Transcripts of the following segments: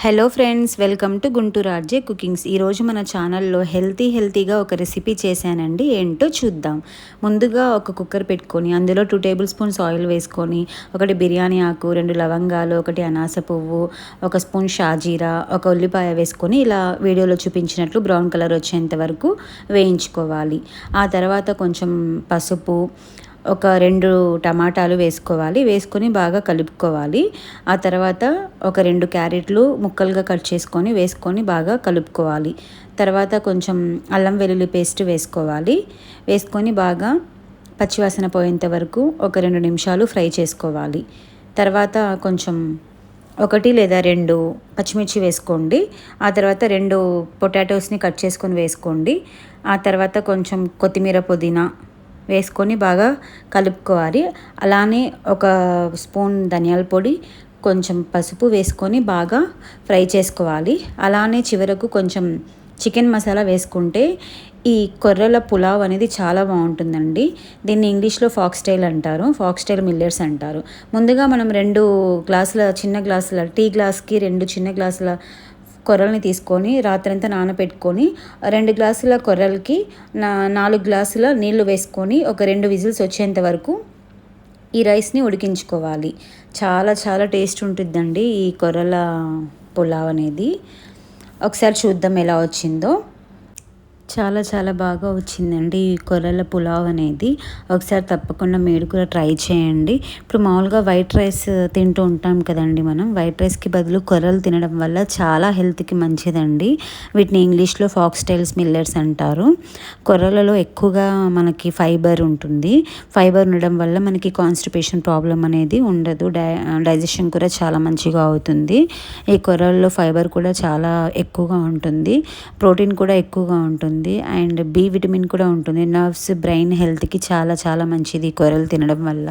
Hello friends, welcome to Guntur RJ cookings. ఈరోజు మన ఛానల్లో హెల్తీగా ఒక రెసిపీ చేశానండి. ఏంటో చూద్దాం. ముందుగా ఒక కుక్కర్ పెట్టుకొని అందులో 2 టేబుల్ స్పూన్స్ ఆయిల్ వేసుకొని, ఒకటి బిర్యానీ ఆకు, 2 లవంగాలు, ఒకటి అనాస పువ్వు, 1 స్పూన్ షాజీరా, 1 ఉల్లిపాయ వేసుకొని ఇలా వీడియోలో చూపించినట్లు బ్రౌన్ కలర్ వచ్చేంత వరకు వేయించుకోవాలి. ఆ తర్వాత కొంచెం పసుపు, ఒక 2 టమాటాలు వేసుకోవాలి. వేసుకొని బాగా కలుపుకోవాలి. ఆ తర్వాత ఒక 2 క్యారెట్లు ముక్కలుగా కట్ చేసుకొని వేసుకొని బాగా కలుపుకోవాలి. తర్వాత కొంచెం అల్లం వెల్లుల్లి పేస్ట్ వేసుకోవాలి. వేసుకొని బాగా పచ్చివాసన పోయేంత వరకు ఒక 2 నిమిషాలు ఫ్రై చేసుకోవాలి. తర్వాత కొంచెం 1 లేదా 2 పచ్చిమిర్చి వేసుకోండి. ఆ తర్వాత 2 పొటాటోస్ని కట్ చేసుకొని వేసుకోండి. ఆ తర్వాత కొంచెం కొత్తిమీర, పుదీనా వేసుకొని బాగా కలుపుకోవాలి. అలానే 1 స్పూన్ ధనియాల పొడి, కొంచెం పసుపు వేసుకొని బాగా ఫ్రై చేసుకోవాలి. అలానే చివరకు కొంచెం చికెన్ మసాలా వేసుకుంటే ఈ కొర్రల పులావ్ అనేది చాలా బాగుంటుందండి. దీన్ని ఇంగ్లీష్లో ఫాక్స్టైల్ అంటారు, ఫాక్స్టైల్ మిల్లెట్స్ అంటారు. ముందుగా మనం 2 గ్లాసుల చిన్న గ్లాసుల టీ గ్లాస్కి 2 చిన్న గ్లాసుల కొర్రల్ని తీసుకొని రాత్రంతా నానబెట్టుకొని 2 గ్లాసుల కొర్రలకి 4 గ్లాసుల నీళ్లు వేసుకొని ఒక 2 విజిల్స్ వచ్చేంత వరకు ఈ రైస్ని ఉడికించుకోవాలి. చాలా చాలా టేస్ట్ ఉంటుందండి ఈ కొర్రల పులావ్ అనేది. ఒకసారి చూద్దాం ఎలా వచ్చిందో. చాలా చాలా బాగా వచ్చిందండి ఈ కొర్రల పులావ్ అనేది. ఒకసారి తప్పకుండా మీరు కూడా ట్రై చేయండి. ఇప్పుడు మామూలుగా వైట్ రైస్ తింటూ ఉంటాం కదండి మనం. వైట్ రైస్కి బదులు కొర్రలు తినడం వల్ల చాలా హెల్త్కి మంచిదండి. వీటిని ఇంగ్లీష్లో ఫాక్స్టైల్స్ మిల్లెట్స్ అంటారు. కొర్రలలో ఎక్కువగా మనకి ఫైబర్ ఉంటుంది. ఫైబర్ ఉండడం వల్ల మనకి కాన్స్టిపేషన్ ప్రాబ్లం అనేది ఉండదు. డైజెషన్ కూడా చాలా మంచిగా అవుతుంది. ఈ కొర్రల్లో ఫైబర్ కూడా చాలా ఎక్కువగా ఉంటుంది. ప్రోటీన్ కూడా ఎక్కువగా ఉంటుంది. అండ్ బి విటమిన్ కూడా ఉంటుంది. నర్వ్స్, బ్రెయిన్ హెల్త్కి చాలా చాలా మంచిది కొర్రలు తినడం వల్ల.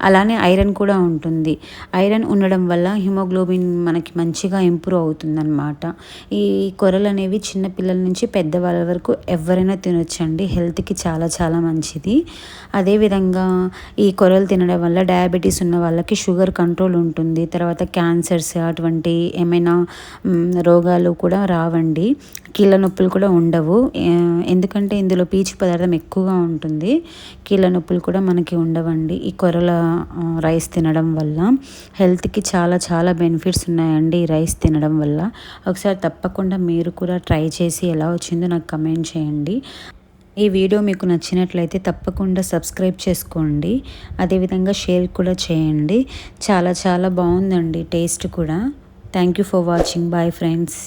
అలానే ఐరన్ కూడా ఉంటుంది. ఐరన్ ఉండడం వల్ల హిమోగ్లోబిన్ మనకి మంచిగా ఇంప్రూవ్ అవుతుందన్నమాట. ఈ కొర్రలు అనేవి చిన్నపిల్లల నుంచి పెద్దవాళ్ళ వరకు ఎవరైనా తినొచ్చండి. హెల్త్కి చాలా చాలా మంచిది. అదేవిధంగా ఈ కొర్రలు తినడం వల్ల డయాబెటీస్ ఉన్న వాళ్ళకి షుగర్ కంట్రోల్ ఉంటుంది. తర్వాత క్యాన్సర్స్ అటువంటి ఏమైనా రోగాలు కూడా రావండి. కీళ్ళ నొప్పులు కూడా ఉండవు. ఎందుకంటే ఇందులో పీచు పదార్థం ఎక్కువగా ఉంటుంది. కీళ్ళ నొప్పులు కూడా మనకి ఉండవండి ఈ కొర్రల రైస్ తినడం వల్ల. హెల్త్కి చాలా చాలా బెనిఫిట్స్ ఉన్నాయండి ఈ రైస్ తినడం వల్ల. ఒకసారి తప్పకుండా మీరు కూడా ట్రై చేసి ఎలా వచ్చిందో నాకు కమెంట్ చేయండి. ఈ వీడియో మీకు నచ్చినట్లయితే తప్పకుండా సబ్స్క్రైబ్ చేసుకోండి. అదేవిధంగా షేర్ కూడా చేయండి. చాలా చాలా బాగుందండి టేస్ట్ కూడా. Thank you for watching. Bye friends.